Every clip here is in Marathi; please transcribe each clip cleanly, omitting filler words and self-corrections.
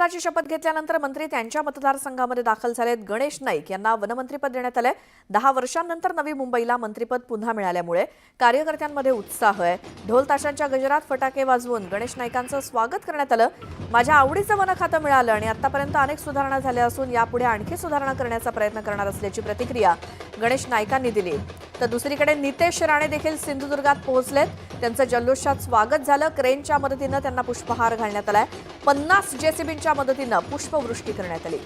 मंत्रिपदाची शपथ घेतल्यानंतर मंत्री त्यांच्या मतदारसंघामध्ये दाखल झालेत. गणेश नाईक यांना वनमंत्रीपद देण्यात आले. 10 वर्षांनंतर नवी मुंबईला मंत्रिपद पुन्हा मिळाल्यामुळे कार्यकर्त्यांमध्ये उत्साह आहे. ढोल ताशांच्या गजरात फटाके वाजवून गणेश नाईकांचं स्वागत करण्यात आलं. माझ्या आवडीचं वन खातं मिळालं आणि आतापर्यंत अनेक सुधारणा झाल्या असून यापुढे आणखी सुधारणा करण्याचा प्रयत्न करणार असल्याची प्रतिक्रिया गणेश नाईकांनी दिली. तर दुसरीकडे नितेश राणे देखील सिंधुदुर्गात पोहोचलेत. त्यांचं जल्लोषात स्वागत झालं. क्रेनच्या मदतीनं त्यांना पुष्पहार घालण्यात आलाय. 50 जेसीबींच्या मदतीनं पुष्पवृष्टी करण्यात आली.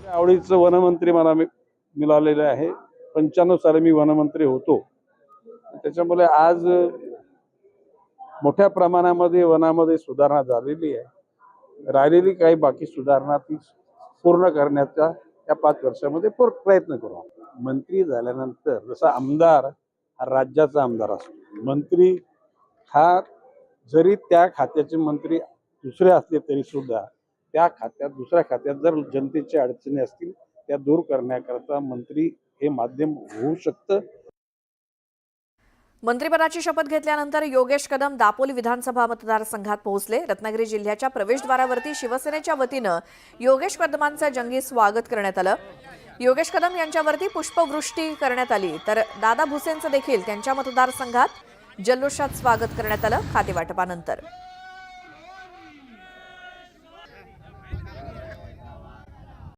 आवडीचं वनमंत्री मला मिळालेलं आहे. 95 साली मी वनमंत्री होतो. त्याच्यामुळे आज मोठ्या प्रमाणामध्ये वनामध्ये सुधारणा झालेली आहे. राहिलेली काही बाकी सुधारणा ती पूर्ण करण्याचा या 5 वर्षामध्ये प्रयत्न करू. मंत्री झाल्यानंतर जसा आमदार हा राज्याचा आमदार असतो, मंत्री हा जरी त्या खात्याचे मंत्री दुसरे असले तरी सुद्धा त्या खात्यात दुसऱ्या खात्यात जर जनतेच्या अडचणी असतील त्या दूर करण्याकरता मंत्री हे माध्यम होऊ शकतं. मंत्रिपदाची शपथ घेतल्यानंतर योगेश कदम दापोली विधानसभा मतदारसंघात पोहोचले. रत्नागिरी जिल्ह्याच्या प्रवेशद्वारावरती शिवसेनेच्या वतीनं योगेश कदमांचं जंगी स्वागत करण्यात आलं. योगेश कदम यांच्यावरती पुष्पवृष्टी करण्यात आली. तर दादा भुसेंचं देखील त्यांच्या मतदारसंघात जल्लोषात स्वागत करण्यात आलं खातेवाटपानंतर.